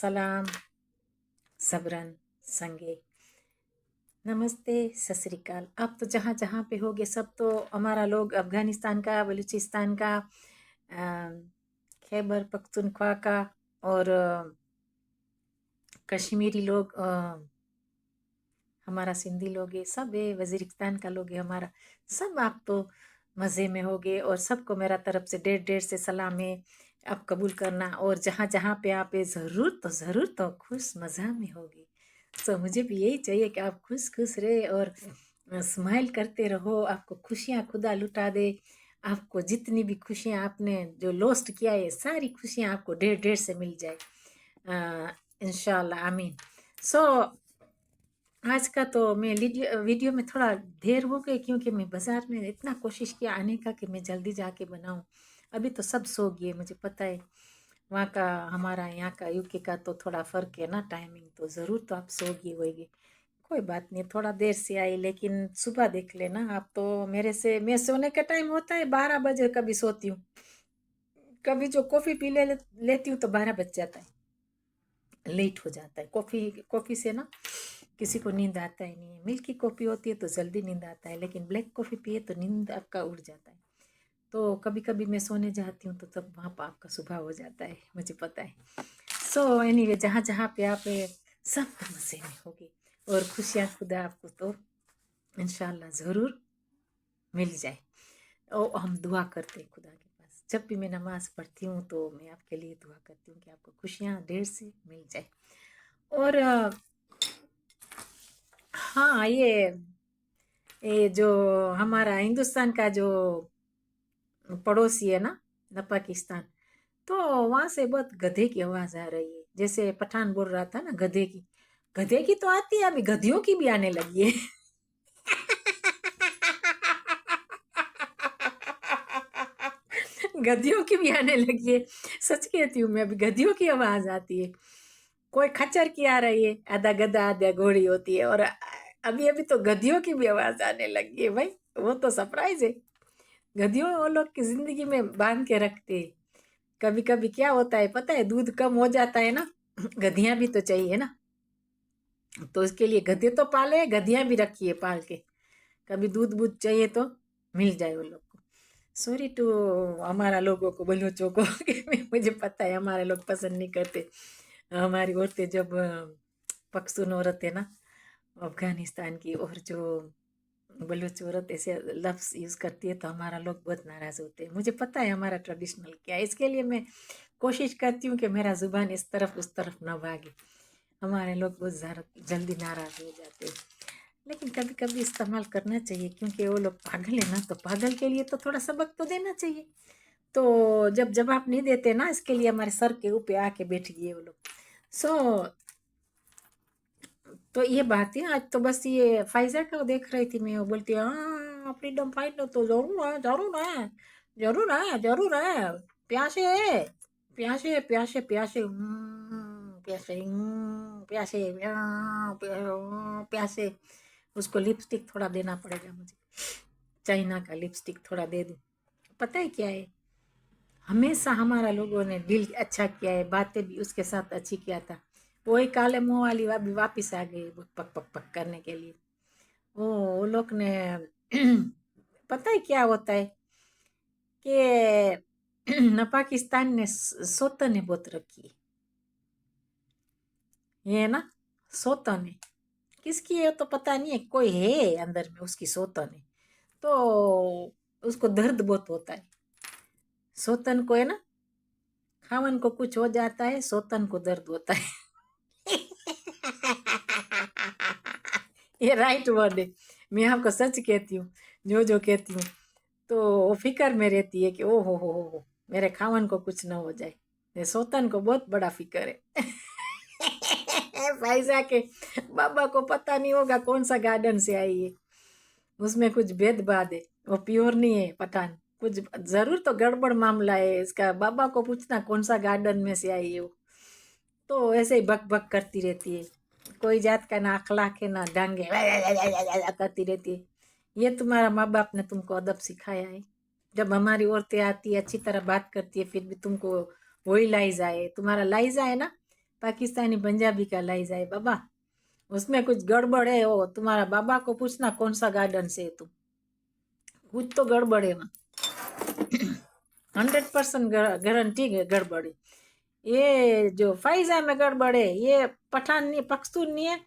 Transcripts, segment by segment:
सलाम, सबरन, संगे, नमस्ते, सत श्री अकाल। आप तो जहाँ जहाँ पे होगे सब तो हमारा लोग अफ़गानिस्तान का, बलूचिस्तान का, खैबर पख्तूनख्वा का और कश्मीरी लोग, हमारा सिंधी लोग है, सब है, वजीरिस्तान का लोग है हमारा, सब आप तो मज़े में होगे। और सबको मेरा तरफ से ढेर ढेर से सलाम है। आप कबूल करना और जहाँ जहाँ पे आप ज़रूर तो खुश मज़ा में होगी। तो मुझे भी यही चाहिए कि आप खुश खुश रहे और स्माइल करते रहो। आपको खुशियाँ खुदा लुटा दे। आपको जितनी भी खुशियाँ आपने जो लॉस्ट किया है सारी खुशियाँ आपको ढेर ढेर से मिल जाए इंशाल्लाह, आमीन। सो आज का तो मैं वीडियो में थोड़ा देर हो गई क्योंकि मैं बाज़ार में इतना कोशिश किया आने का कि मैं जल्दी जाके बनाऊं। अभी तो सब सो गए, मुझे पता है वहाँ का हमारा यहाँ का यूके का तो थोड़ा फ़र्क है ना टाइमिंग, तो ज़रूर तो आप सो गए होगे। कोई बात नहीं, थोड़ा देर से आई लेकिन सुबह देख लेना आप तो मैं सोने का टाइम होता है 12 बजे, कभी सोती हूँ, कभी जो कॉफ़ी पी लेती हूँ तो 12 बज जाता है, लेट हो जाता है। कॉफ़ी से ना किसी को नींद आता ही नहीं है। मिल्क की कॉफ़ी होती है तो जल्दी नींद आता है, लेकिन ब्लैक कॉफ़ी पिए तो नींद आपका उड़ जाता है। तो कभी कभी मैं सोने जाती हूँ तो तब वहाँ पर आपका सुबह हो जाता है, मुझे पता है। सो एनीवे, जहाँ जहाँ पे आप सब मज़े में होगी और खुशियाँ खुदा आपको तो इंशाल्लाह ज़रूर मिल जाए। और हम दुआ करते हैं खुदा के पास, जब भी मैं नमाज़ पढ़ती हूँ तो मैं आपके लिए दुआ करती हूँ कि आपको खुशियाँ ढेर से मिल जाए। और हाँ, ये जो हमारा हिंदुस्तान का जो पड़ोसी है ना, पाकिस्तान, तो वहां से बहुत गधे की आवाज आ रही है। जैसे पठान बोल रहा था ना गधे की तो आती है, अभी गधियों की भी आने लगी है। गधियों की भी आने लगी है, सच कहती हूँ मैं, अभी गधियों की आवाज आती है। कोई खच्चर की आ रही है, आधा गधा आधा घोड़ी होती है, और अभी अभी तो गधियों की भी आवाज आने लगी है। भाई वो तो सरप्राइज है। गधियों वो लोग की जिंदगी में बांध के रखते हैं। कभी कभी क्या होता है पता है, दूध कम हो जाता है ना, गधियां भी तो चाहिए ना, तो इसके लिए गधे तो पाले, गधियां भी रखी है पाल के, कभी दूध बूध चाहिए तो मिल जाए वो लोग को। सॉरी टू हमारा लोगों को, बलूचों को, कि मुझे पता है हमारे लोग पसंद नहीं करते। हमारी औरतें जब पख्तून औरत है ना अफगानिस्तान की, और जो बलूच औरत ऐसे लफ्ज़ यूज़ करती है तो हमारा लोग बहुत नाराज़ होते हैं। मुझे पता है हमारा ट्रेडिशनल क्या है, इसके लिए मैं कोशिश करती हूँ कि मेरा ज़ुबान इस तरफ उस तरफ ना भागे। हमारे लोग बहुत ज़्यादा जल्दी नाराज़ हो जाते हैं, लेकिन कभी कभी इस्तेमाल करना चाहिए क्योंकि वो लोग पागल है ना, तो पागल के लिए तो थोड़ा सबक तो देना चाहिए। तो जब जवाब नहीं देते ना, इसके लिए हमारे सर के ऊपर आके बैठ गए वो लोग। सो तो ये बात है। आज तो बस ये फाइजा का देख रही थी मैं, वो बोलती है हाँ फ्रीडम फाइटर तो जरूर है, जरूर है, जरूर है, जरूर है, प्यासे है, प्यासे प्यासे प्यासे, प्यासे, प्यासे, प्यासे। उसको लिपस्टिक थोड़ा देना पड़ेगा मुझे, चाइना का लिपस्टिक थोड़ा दे दूँ। पता है क्या है, हमेशा हमारा लोगों ने दिल अच्छा किया है, बातें भी उसके साथ अच्छी किया था। वही काले मुंह वाली भी वापिस आ गई पक पक पक करने के लिए। वो लोग ने पता है क्या होता है कि न पाकिस्तान ने सौतन बहुत रखी है। ये ना सौतन है, किसकी है तो पता नहीं है, कोई है अंदर में उसकी सौतन है, तो उसको दर्द बहुत होता है। सौतन को है ना, खावन को कुछ हो जाता है, सौतन को दर्द होता है। ये राइट वर्ड है, मैं आपको सच कहती हूँ, जो जो कहती हूँ तो वो फिक्र में रहती है कि ओ हो, मेरे खावन को कुछ ना हो जाए। ये सौतन को बहुत बड़ा फिक्र है। फाइजा के बाबा को पता नहीं होगा कौन सा गार्डन से आई है, उसमें कुछ भेदभाव है, वो प्योर नहीं है पठान, कुछ जरूर तो गड़बड़ मामला है इसका। बाबा को पूछना कौन सा गार्डन में से आई है वो, तो ऐसे ही बक बक करती रहती है, कोई जात का ना अखलाक है ना ढंग है, करती रहती है। ये तुम्हारा माँ बाप ने तुमको अदब सिखाया है? जब हमारी औरतें आती है अच्छी तरह बात करती है, फिर भी तुमको वही लाइजा है, तुम्हारा लाइजा है ना पाकिस्तानी पंजाबी का लाई जाए बाबा, उसमें कुछ गड़बड़ है। वो तुम्हारा बाबा को पूछना कौन सा गार्डन से है तुम, कुछ तो गड़बड़ है वहाँ। 100% गारंटी है गड़बड़ है। ये जो फाइजा में गड़बड़ है, ये पठान नहीं, पख्तून नहीं है।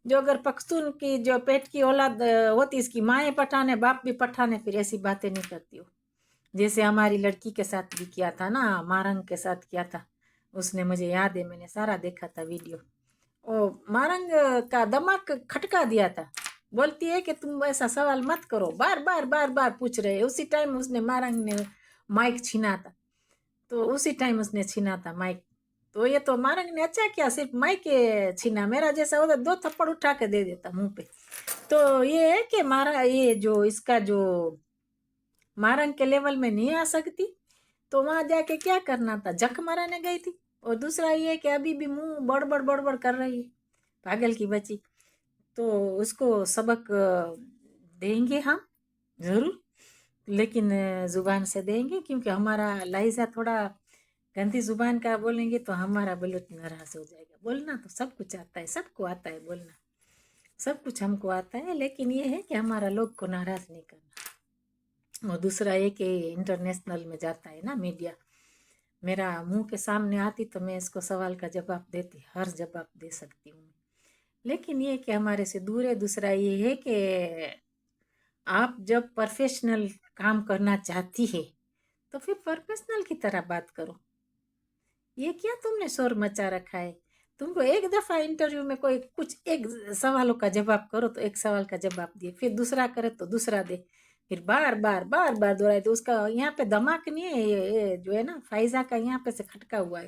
जो अगर पख्तून की जो पेट की औलाद होती, इसकी माँ पठान है, बाप भी पठान है, फिर ऐसी बातें नहीं करती हो। जैसे हमारी लड़की के साथ भी किया था ना, मारंग के साथ किया था, उसने, मुझे याद है, मैंने सारा देखा था वीडियो। ओ मारंग का दिमाग खटका दिया था। बोलती है कि तुम ऐसा सवाल मत करो, बार बार बार बार पूछ रहे हैं। उसी टाइम उसने मारंग ने माइक छीना था, तो उसी टाइम उसने छीना था माइक। तो ये तो मारंग ने अच्छा किया, सिर्फ माइक छीना, मेरा जैसा होता 2 थप्पड़ उठा के दे देता मुंह पे। तो ये है कि मारा, ये जो इसका जो मारंग के लेवल में नहीं आ सकती, तो वहां जाके क्या करना था, जख माराने गई थी। और दूसरा ये कि अभी भी मुंह बड़बड़ बड़बड़ कर रही है, पागल की बच्ची। तो उसको सबक देंगे हम जरूर, लेकिन जुबान से देंगे, क्योंकि हमारा लहजा थोड़ा गंदी जुबान का बोलेंगे तो हमारा बलूत नाराज हो जाएगा। बोलना तो सब कुछ आता है, सबको आता है बोलना, सब कुछ हमको आता है, लेकिन ये है कि हमारा लोग को नाराज नहीं करना। और दूसरा ये कि इंटरनेशनल में जाता है ना मीडिया, मेरा मुंह के सामने आती तो मैं इसको सवाल का जवाब देती, हर जवाब दे सकती हूँ। लेकिन ये कि हमारे से दूर है। दूसरा ये है कि आप जब प्रोफेशनल काम करना चाहती है तो फिर प्रोफेशनल की तरह बात करो। ये क्या तुमने शोर मचा रखा है? तुमको एक दफा इंटरव्यू में कोई कुछ एक सवालों का जवाब करो तो एक सवाल का जवाब दिए, फिर दूसरा करे तो दूसरा दे, फिर बार बार बार बार दोहराए, तो उसका यहाँ पे दिमाग नहीं है। ये जो है ना फाइजा का यहाँ पे से खटका हुआ है,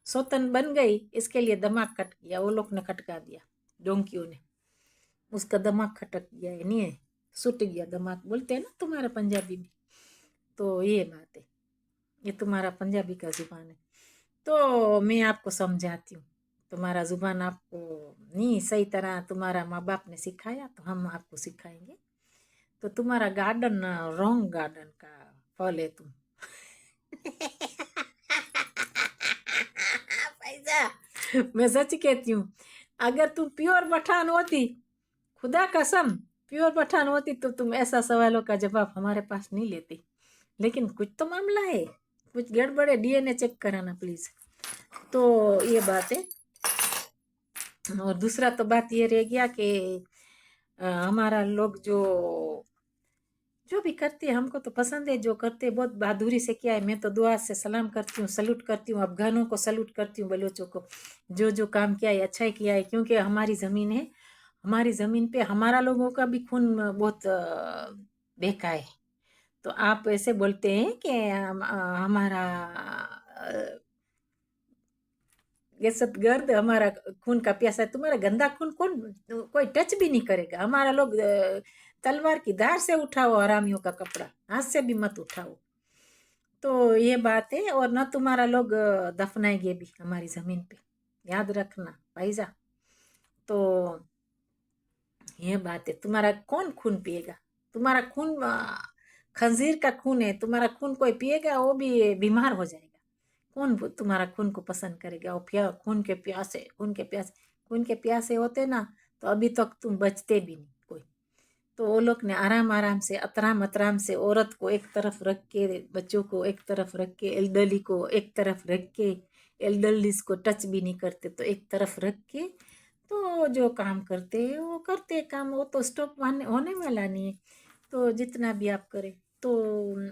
सौतन बन गई, इसके लिए दिमाग खट गया, वो लोग ने खटका दिया, डोंकियों ने, उसका दिमाग खटक गया है, नहीं है, सुट गया दिमाग, बोलते हैं ना तुम्हारा पंजाबी में। तो ये बात है, ये तुम्हारा पंजाबी का जुबान है। तो मैं आपको समझाती हूँ, तुम्हारा जुबान आपको नहीं सही तरह तुम्हारा माँ बाप ने सिखाया, तो हम आपको सिखाएंगे। तो तुम्हारा गार्डन रॉन्ग गार्डन का फल है तुम। पैसा, मैं सच कहती हूँ, अगर तुम प्योर पठान होती, खुदा कसम प्योर पठान होती, तो तुम ऐसा सवालों का जवाब हमारे पास नहीं लेती। लेकिन कुछ तो मामला है, कुछ गड़बड़ है, डीएनए चेक कराना प्लीज। तो ये बात है। और दूसरा तो बात ये रह गया कि हमारा लोग जो भी करते हैं हमको तो पसंद है, जो करते हैं बहुत बहादुरी से किया है। मैं तो दुआ से सलाम करती हूँ, सल्यूट करती हूँ, अफगानों को सल्यूट करती हूँ, बलोचों को, जो जो काम किया है अच्छा ही किया है, क्योंकि हमारी ज़मीन है। हमारी ज़मीन पे हमारा लोगों का भी खून बहुत बहका है। तो आप ऐसे बोलते हैं कि हमारा दहशतगर्द हमारा खून का प्यासा है। तुम्हारा गंदा खून कौन, कोई टच भी नहीं करेगा। हमारा लोग तलवार की धार से उठाओ हरामियों का कपड़ा, हाथ से भी मत उठाओ। तो ये बात है। और न तुम्हारा लोग दफनाएंगे भी हमारी जमीन पे, याद रखना भाईजा। तो ये बात है। तुम्हारा कौन खून पिएगा? तुम्हारा खून खंजीर का खून है, तुम्हारा खून कोई पिएगा वो भी बीमार हो जाएगा। कौन तुम्हारा खून को पसंद करेगा? वो खून के प्यासे, खून के प्यासे, खून के प्यासे होते ना तो अभी तक तुम बचते भी नहीं कोई। तो वो लोग ने आराम आराम से, अतराम अतराम से, औरत को एक तरफ रख के, बच्चों को एक तरफ रख के, एल्डरली को एक तरफ रख के, एल्डरलीज को टच भी नहीं करते तो एक तरफ रख के, तो जो काम करते हैं वो करते हैं काम, वो तो स्टॉप होने वाला नहीं है। तो जितना भी आप करें, तो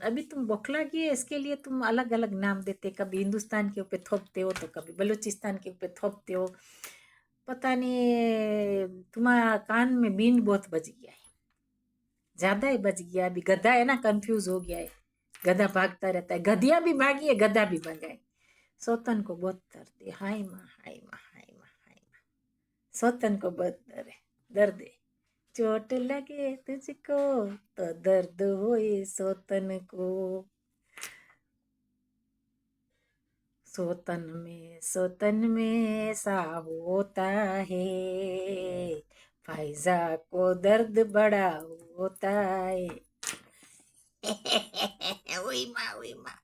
अभी तुम बौखला गए, इसके लिए तुम अलग अलग नाम देते, कभी हिंदुस्तान के ऊपर थोपते हो तो कभी बलूचिस्तान के ऊपर थोपते हो। पता नहीं तुम्हारा कान में बीन बहुत बज गया है, ज्यादा ही बज गया। अभी गधा है ना, कंफ्यूज हो गया है, गधा भागता रहता है, गधिया भी भागी है, गधा भी भागा है। सौतन को बहुत दर्द है, हाय माँ हाय माँ हाय माँ हाय माँ, सौतन को बहुत दर्द है। चोट लगे तुझको तो दर्द होए सौतन को, सौतन में ऐसा होता है, फाइजा को दर्द बड़ा होता है। वही माँ वही माँ।